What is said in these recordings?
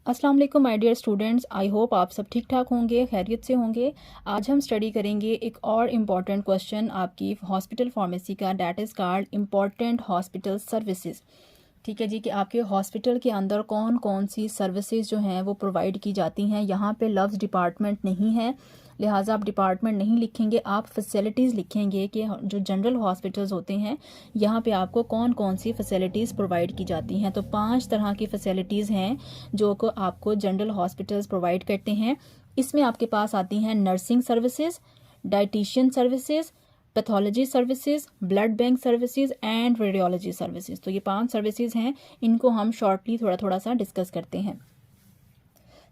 अस्सलाम वालेकुम my dear students, I hope आप सब ठीक ठाक होंगे, खैरियत से होंगे। आज हम स्टडी करेंगे एक और इम्पॉर्टेंट क्वेश्चन आपकी हॉस्पिटल फार्मेसी का, that is called important hospital services. ठीक है जी, कि आपके हॉस्पिटल के अंदर कौन कौन सी सर्विसेज जो हैं वो प्रोवाइड की जाती हैं। यहाँ पे लफ्ज़ डिपार्टमेंट नहीं है, लिहाजा आप डिपार्टमेंट नहीं लिखेंगे, आप फैसिलिटीज़ लिखेंगे कि जो जनरल हॉस्पिटल्स होते हैं यहाँ पे आपको कौन कौन सी फैसिलिटीज़ प्रोवाइड की जाती हैं। तो 5 तरह की फैसिलिटीज़ हैं जो को आपको जनरल हॉस्पिटल्स प्रोवाइड करते हैं। इसमें आपके पास आती हैं nursing services, dietitian services, pathology services, blood bank services and radiology services. तो ये 5 सर्विसेज हैं, इनको हम शॉर्टली थोड़ा थोड़ा सा डिस्कस करते हैं।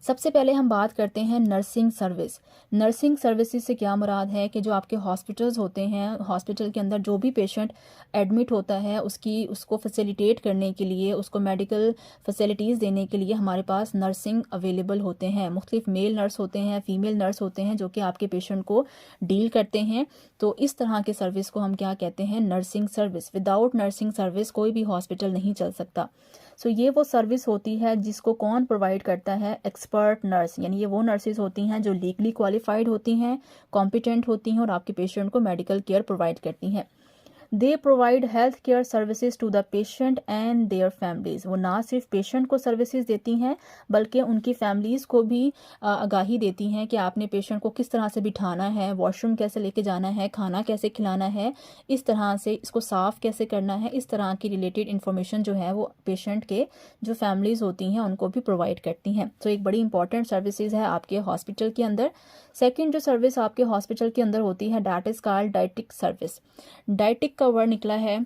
सबसे पहले हम बात करते हैं नर्सिंग सर्विस। नर्सिंग सर्विसेज से क्या मुराद है कि जो आपके हॉस्पिटल्स होते हैं, हॉस्पिटल के अंदर जो भी पेशेंट एडमिट होता है उसको फैसिलिटेट करने के लिए, उसको मेडिकल फैसिलिटीज़ देने के लिए हमारे पास नर्सिंग अवेलेबल होते हैं। मुख्तलिफ मेल नर्स होते हैं, फीमेल नर्स होते हैं जो कि आपके पेशेंट को डील करते हैं। तो इस तरह के सर्विस को हम क्या कहते हैं, nursing service. Without nursing service कोई भी हॉस्पिटल नहीं चल सकता। सो ये वो सर्विस होती है जिसको कौन प्रोवाइड करता है, एक्सपर्ट नर्स। यानी ये वो नर्सेज होती हैं जो लीगली क्वालिफाइड होती हैं, कॉम्पिटेंट होती हैं और आपके पेशेंट को मेडिकल केयर प्रोवाइड करती हैं। They provide health care services to the patient and their families. वो ना सिर्फ पेशेंट को सर्विसेज देती हैं बल्कि उनकी फैमिलीज़ को भी आगाही देती हैं कि आपने पेशेंट को किस तरह से बिठाना है, वॉशरूम कैसे लेके जाना है, खाना कैसे खिलाना है, इस तरह से इसको साफ़ कैसे करना है। इस तरह की रिलेटेड इन्फॉर्मेशन जो है वो पेशेंट के जो फैमिलीज़ होती हैं उनको भी प्रोवाइड करती हैं। तो एक बड़ी इंपॉर्टेंट सर्विसेज है आपके हॉस्पिटल के अंदर। सेकेंड जो सर्विस आपके हॉस्पिटल के अंदर होती है, that is called dietetic service. Dietetic का वर्ड निकला है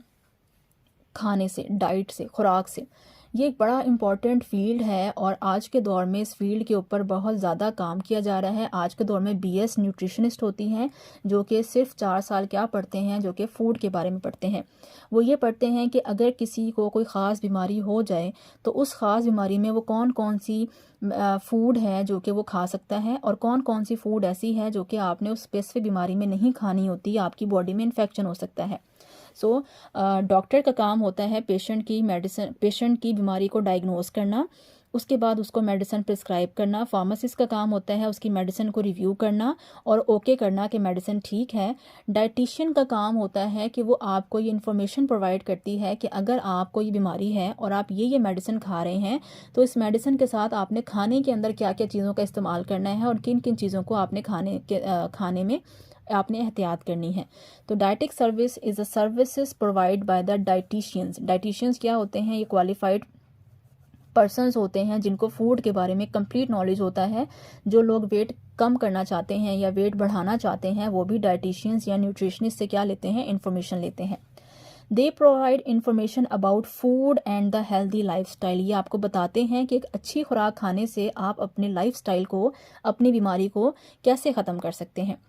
खाने से, डाइट से, खुराक से। ये एक बड़ा इम्पॉर्टेंट फील्ड है और आज के दौर में इस फील्ड के ऊपर बहुत ज़्यादा काम किया जा रहा है। आज के दौर में बीएस न्यूट्रिशनिस्ट होती हैं जो कि सिर्फ 4 साल क्या पढ़ते हैं, जो कि फ़ूड के बारे में पढ़ते हैं। वो ये पढ़ते हैं कि अगर किसी को कोई ख़ास बीमारी हो जाए तो उस ख़ास बीमारी में वो कौन कौन सी फूड है जो कि वो खा सकता है और कौन कौन सी फूड ऐसी है जो कि आपने उस स्पेसिफिक बीमारी में नहीं खानी होती, आपकी बॉडी में इन्फेक्शन हो सकता है। सो डॉक्टर का काम होता है पेशेंट की बीमारी को डायग्नोस करना, उसके बाद उसको मेडिसिन प्रिस्क्राइब करना। फार्मासिस्ट का काम होता है उसकी मेडिसिन को रिव्यू करना और ओके करना कि मेडिसिन ठीक है। डाइटिशियन का काम होता है कि वो आपको ये इन्फॉर्मेशन प्रोवाइड करती है कि अगर आपको ये बीमारी है और आप ये मेडिसिन खा रहे हैं तो इस मेडिसिन के साथ आपने खाने के अंदर क्या क्या चीज़ों का इस्तेमाल करना है और किन किन चीज़ों को आपने खाने में आपने एहतियात करनी है। तो dietetic service is a services provide by the dietitians. Dietitians क्या होते हैं, ये क्वालिफाइड पर्सनस होते हैं जिनको फूड के बारे में कंप्लीट नॉलेज होता है। जो लोग वेट कम करना चाहते हैं या वेट बढ़ाना चाहते हैं वो भी डाइटिशियंस या न्यूट्रिशनिस्ट से क्या लेते हैं, इन्फॉर्मेशन लेते हैं। They provide information about food and the healthy lifestyle. ये आपको बताते हैं कि एक अच्छी खुराक खाने से आप अपने लाइफस्टाइल को, अपनी बीमारी को कैसे ख़त्म कर सकते हैं।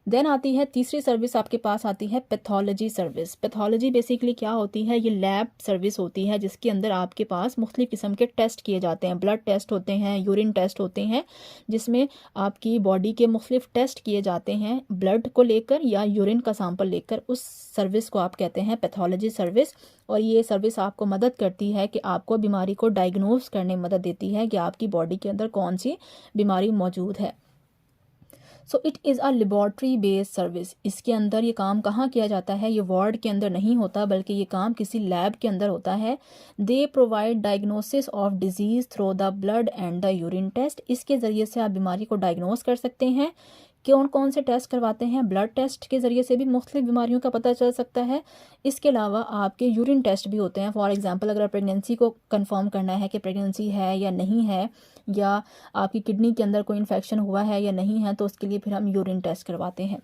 देन आती है तीसरी सर्विस, आपके पास आती है पैथोलॉजी सर्विस। पैथोलॉजी बेसिकली क्या होती है, ये लैब सर्विस होती है जिसके अंदर आपके पास मुख्तलिफ किस्म के टेस्ट किए जाते हैं। ब्लड टेस्ट होते हैं, यूरिन टेस्ट होते हैं, जिसमें आपकी बॉडी के मुख्तलिफ टेस्ट किए जाते हैं ब्लड को लेकर या यूरिन का सैंपल लेकर। उस सर्विस को आप कहते हैं पैथोलॉजी सर्विस। और ये सर्विस आपको मदद करती है कि आपको बीमारी को डायग्नोस करने में मदद देती है कि आपकी बॉडी के अंदर कौन सी बीमारी मौजूद है। So it is a laboratory based service. इसके अंदर ये काम कहाँ किया जाता है, ये वार्ड के अंदर नहीं होता बल्कि ये काम किसी लैब के अंदर होता है। They provide diagnosis of disease through the blood and the urine test. इसके ज़रिए से आप बीमारी को डायग्नोस कर सकते हैं। कौन कौन से टेस्ट करवाते हैं, ब्लड टेस्ट के ज़रिए से भी मुख्तलिफ बीमारियों का पता चल सकता है। इसके अलावा आपके यूरिन टेस्ट भी होते हैं। फॉर एग्जांपल अगर प्रेगनेंसी को कंफर्म करना है कि प्रेगनेंसी है या नहीं है, या आपकी किडनी के अंदर कोई इन्फेक्शन हुआ है या नहीं है, तो उसके लिए फिर हम यूरिन टेस्ट करवाते हैं।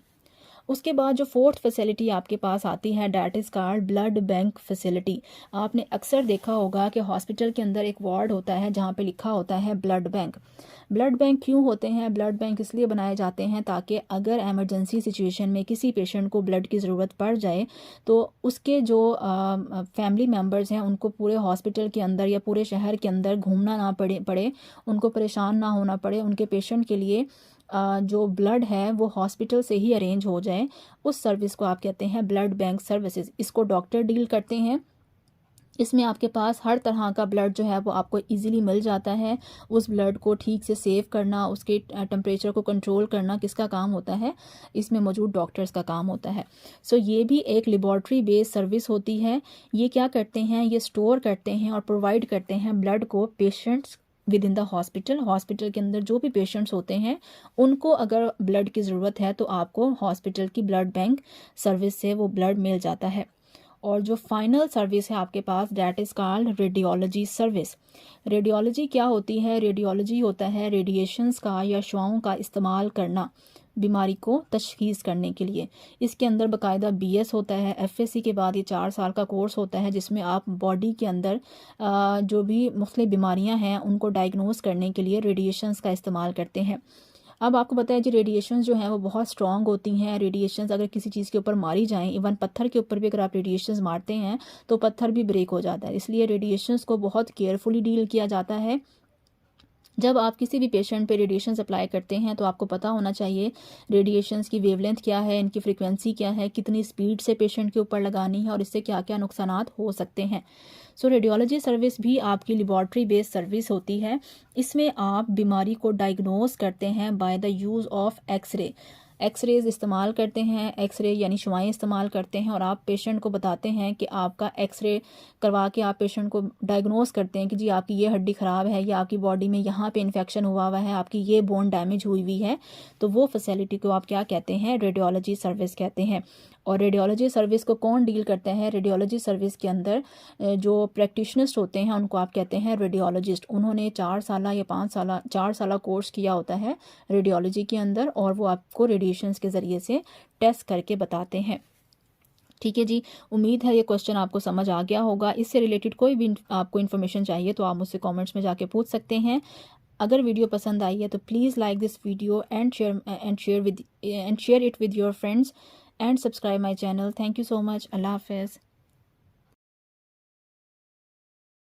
उसके बाद जो फोर्थ फैसिलिटी आपके पास आती है, that is called blood bank facility. आपने अक्सर देखा होगा कि हॉस्पिटल के अंदर एक वार्ड होता है जहाँ पे लिखा होता है ब्लड बैंक। ब्लड बैंक क्यों होते हैं, ब्लड बैंक इसलिए बनाए जाते हैं ताकि अगर एमरजेंसी सिचुएशन में किसी पेशेंट को ब्लड की ज़रूरत पड़ जाए तो उसके जो फैमिली मेम्बर्स हैं उनको पूरे हॉस्पिटल के अंदर या पूरे शहर के अंदर घूमना ना पड़े, उनको परेशान ना होना पड़े, उनके पेशेंट के लिए जो ब्लड है वो हॉस्पिटल से ही अरेंज हो जाए। उस सर्विस को आप कहते हैं ब्लड बैंक सर्विसेज। इसको डॉक्टर डील करते हैं इसमें आपके पास हर तरह का ब्लड जो है वो आपको इजीली मिल जाता है। उस ब्लड को ठीक से सेव करना, उसके टेम्परेचर को कंट्रोल करना किसका काम होता है? इसमें मौजूद डॉक्टर्स का काम होता है। सो ये भी एक लेबॉर्ट्री बेस्ड सर्विस होती है। ये क्या करते हैं? ये स्टोर करते हैं और प्रोवाइड करते हैं ब्लड को patients with in the hospital. Hospital के अंदर जो भी पेशेंट्स होते हैं उनको अगर ब्लड की ज़रूरत है तो आपको हॉस्पिटल की ब्लड बैंक सर्विस से वो ब्लड मिल जाता है। और जो फाइनल सर्विस है आपके पास, that is called radiology service. Radiology क्या होती है? रेडियोलॉजी होता है रेडिएशंस का या शुआओं का इस्तेमाल करना बीमारी को तशखीस करने के लिए। इसके अंदर बाकायदा BS होता है। FSC के बाद ये 4 साल का कोर्स होता है जिसमें आप बॉडी के अंदर जो भी मुख्तलिफ बीमारियां हैं उनको डायग्नोस करने के लिए रेडिएशंस का इस्तेमाल करते हैं। अब आपको पता है जी रेडिएशंस जो हैं वो बहुत स्ट्रॉन्ग होती हैं। रेडिएशंस अगर किसी चीज़ के ऊपर मारी जाएं, इवन पत्थर के ऊपर भी अगर आप रेडिएशंस मारते हैं तो पत्थर भी ब्रेक हो जाता है। इसलिए रेडिएशंस को बहुत केयरफुली डील किया जाता है। जब आप किसी भी पेशेंट पे रेडिएशन अप्लाई करते हैं तो आपको पता होना चाहिए रेडिएशंस की वेवलेंथ क्या है, इनकी फ्रीक्वेंसी क्या है, कितनी स्पीड से पेशेंट के ऊपर लगानी है और इससे क्या क्या नुकसानात हो सकते हैं। सो रेडियोलॉजी सर्विस भी आपकी लेबॉर्ट्री बेस्ड सर्विस होती है। इसमें आप बीमारी को डायग्नोस करते हैं by the use of x ray. X rays इस्तेमाल करते हैं, एक्सरे यानी शुआएं इस्तेमाल करते हैं और आप पेशेंट को बताते हैं कि आपका एक्सरे करवा के आप पेशेंट को डायग्नोस करते हैं कि जी आपकी ये हड्डी ख़राब है या आपकी बॉडी में यहाँ पे इन्फेक्शन हुआ है, आपकी ये बोन डैमेज हुई हुई है। तो वो फैसिलिटी को आप क्या कहते हैं? रेडियोलॉजी सर्विस कहते हैं। और रेडियोलॉजी सर्विस को कौन डील करता है? रेडियोलॉजी सर्विस के अंदर जो प्रैक्टिशनर्स होते हैं उनको आप कहते हैं रेडियोलॉजिस्ट। उन्होंने 4 साल या 5 साल 4 साल कोर्स किया होता है रेडियोलॉजी के अंदर और वो आपको रेडिएशंस के ज़रिए से टेस्ट करके बताते हैं। ठीक है जी, उम्मीद है ये क्वेश्चन आपको समझ आ गया होगा। इससे रिलेटेड कोई भी आपको इन्फॉर्मेशन चाहिए तो आप मुझसे कमेंट्स में जाके पूछ सकते हैं। अगर वीडियो पसंद आई है तो please like this video and share it with your friends and subscribe my channel. Thank you so much. Allah Hafiz.